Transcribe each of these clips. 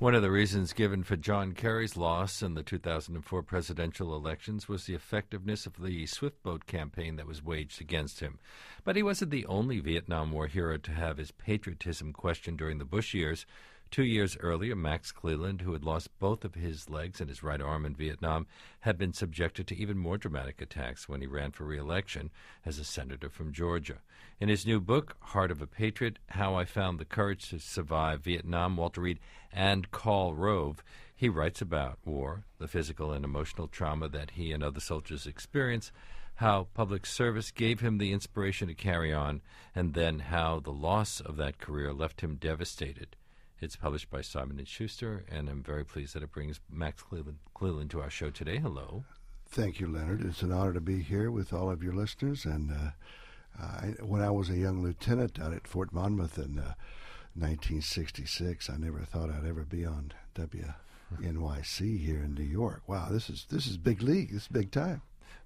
One of the reasons given for John Kerry's loss in the 2004 presidential elections was the effectiveness of the swift boat campaign that was waged against him. But he wasn't the only Vietnam War hero to have his patriotism questioned during the Bush years. 2 years earlier, Max Cleland, who had lost both of his legs and his right arm in Vietnam, had been subjected to even more dramatic attacks when he ran for re-election as a senator from Georgia. In his new book, Heart of a Patriot, How I Found the Courage to Survive Vietnam, Walter Reed and Karl Rove, he writes about war, the physical and emotional trauma that he and other soldiers experience, how public service gave him the inspiration to carry on, and then how the loss of that career left him devastated. It's published by Simon & Schuster, and I'm very pleased that it brings Max Cleland to our show today. Hello. Thank you, Leonard. It's an honor to be here with all of your listeners. And when I was a young lieutenant out at Fort Monmouth in 1966, I never thought I'd ever be on WNYC here in New York. Wow, this is big league. This is big time.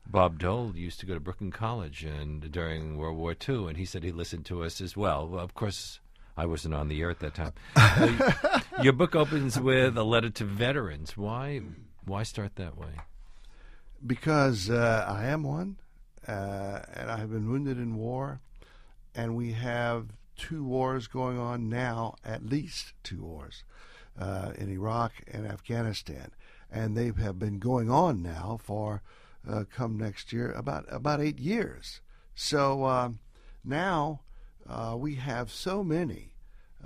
Bob Dole used to go to Brooklyn College and during World War II, and he said he listened to us as well. Well, of course, I wasn't on the air at that time. Your book opens with a letter to veterans. Why start that way? Because I am one, and I have been wounded in war, and we have 2 wars going on now, at least 2 wars, in Iraq and Afghanistan. And they have been going on now for, come next year, about 8 years. So now we have so many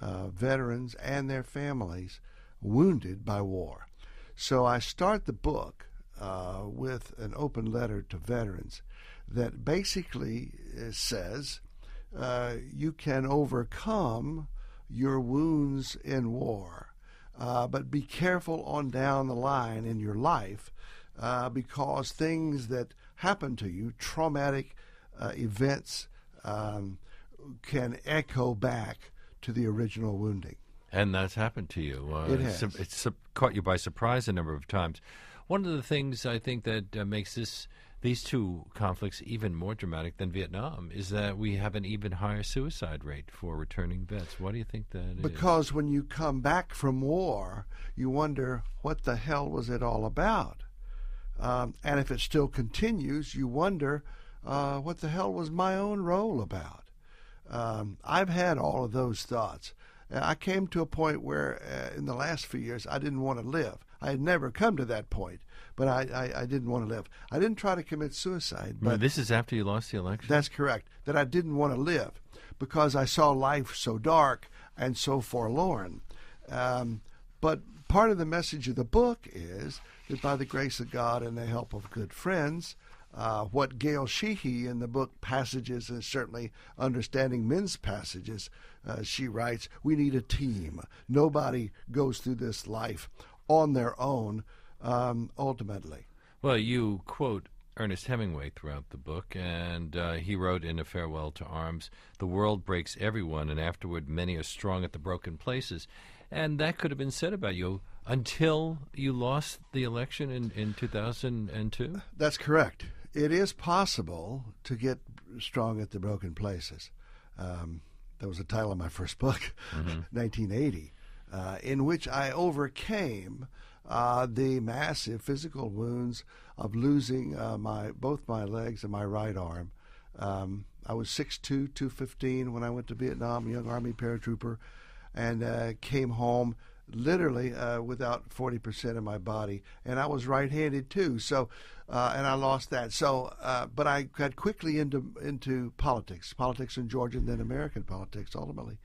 veterans and their families wounded by war. So I start the book with an open letter to veterans that basically says you can overcome your wounds in war, but be careful on down the line in your life because things that happen to you, traumatic events, can echo back to the original wounding. And that's happened to you. It has. It's caught you by surprise a number of times. One of the things I think that makes these 2 conflicts even more dramatic than Vietnam is that we have an even higher suicide rate for returning vets. Why do you think that is? Because when you come back from war, you wonder, what the hell was it all about? And if it still continues, you wonder, what the hell was my own role about? I've had all of those thoughts. I came to a point where in the last few years I didn't want to live. I had never come to that point, but I didn't want to live. I didn't try to commit suicide. But this is after you lost the election? That's correct, that I didn't want to live because I saw life so dark and so forlorn. But part of the message of the book is that by the grace of God and the help of good friends, what Gail Sheehy in the book Passages, and certainly Understanding Men's Passages, she writes, we need a team. Nobody goes through this life on their own, ultimately. Well, you quote Ernest Hemingway throughout the book, and he wrote in A Farewell to Arms, "The world breaks everyone, and afterward many are strong at the broken places." And that could have been said about you until you lost the election in 2002? That's correct. It is possible to get strong at the broken places. That was the title of my first book, 1980, in which I overcame the massive physical wounds of losing both my legs and my right arm. I was 6'2", 215 when I went to Vietnam, a young Army paratrooper, and came home literally without 40% of my body, and I was right-handed too. So, and I lost that. So, but I got quickly into politics in Georgia, and then American politics ultimately,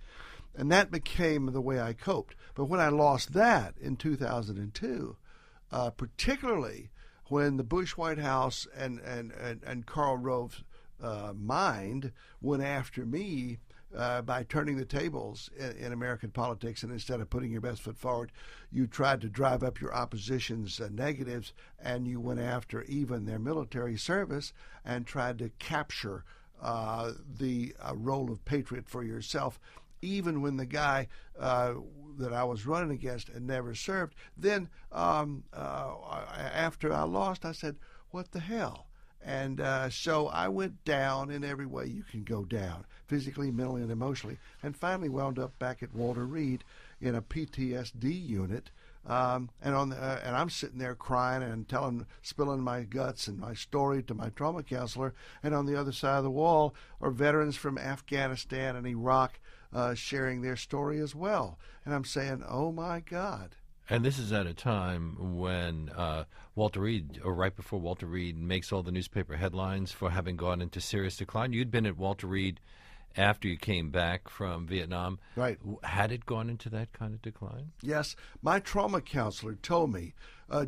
and that became the way I coped. But when I lost that in 2002, particularly when the Bush White House and Karl Rove's mind went after me. By turning the tables in American politics, and instead of putting your best foot forward, you tried to drive up your opposition's negatives, and you went after even their military service and tried to capture the role of patriot for yourself, even when the guy that I was running against had never served. Then after I lost, I said, what the hell? And so I went down in every way you can go down, physically, mentally, and emotionally, and finally wound up back at Walter Reed in a PTSD unit. And I'm sitting there crying and spilling my guts and my story to my trauma counselor. And on the other side of the wall are veterans from Afghanistan and Iraq sharing their story as well. And I'm saying, oh my God. And this is at a time when Walter Reed, or right before Walter Reed makes all the newspaper headlines for having gone into serious decline. You'd been at Walter Reed after you came back from Vietnam. Right. Had it gone into that kind of decline? Yes. My trauma counselor told me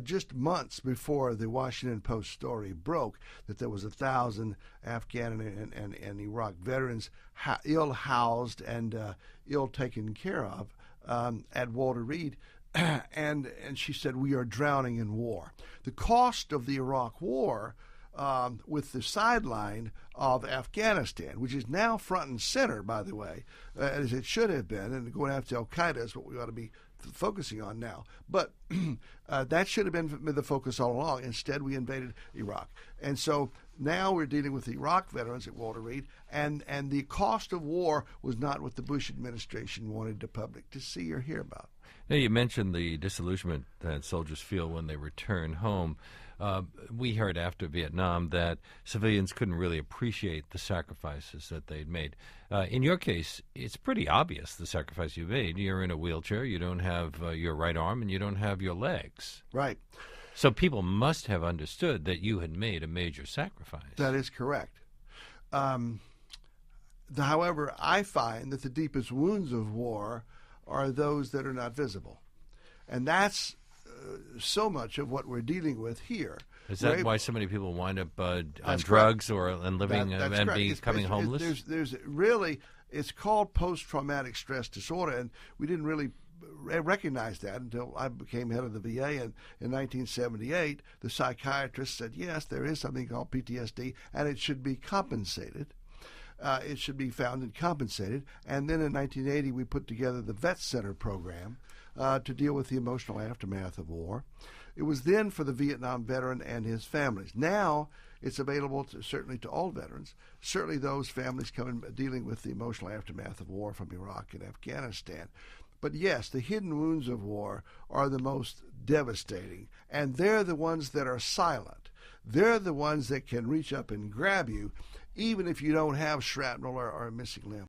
just months before the Washington Post story broke that there was 1,000 Afghan and Iraq veterans ill-housed and ill-taken care of at Walter Reed. And she said, we are drowning in war. The cost of the Iraq war with the sideline of Afghanistan, which is now front and center, by the way, as it should have been, and going after Al-Qaeda is what we ought to be focusing on now. But that should have been the focus all along. Instead, we invaded Iraq. And so now we're dealing with the Iraq veterans at Walter Reed, and the cost of war was not what the Bush administration wanted the public to see or hear about. Now, you mentioned the disillusionment that soldiers feel when they return home. We heard after Vietnam that civilians couldn't really appreciate the sacrifices that they'd made. In your case, it's pretty obvious the sacrifice you made. You're in a wheelchair, you don't have your right arm, and you don't have your legs. Right. So people must have understood that you had made a major sacrifice. That is correct. However, I find that the deepest wounds of war are those that are not visible. And that's so much of what we're dealing with here. Is that why so many people wind up on drugs and living and becoming homeless? There's really, it's called post-traumatic stress disorder, and we didn't really recognize that until I became head of the VA in 1978. The psychiatrist said, yes, there is something called PTSD, and it should be compensated. It should be found and compensated. And then in 1980, we put together the Vet Center program to deal with the emotional aftermath of war. It was then for the Vietnam veteran and his families. Now it's available certainly to all veterans, certainly those families dealing with the emotional aftermath of war from Iraq and Afghanistan. But yes, the hidden wounds of war are the most devastating, and they're the ones that are silent. They're the ones that can reach up and grab you, even if you don't have shrapnel or a missing limb.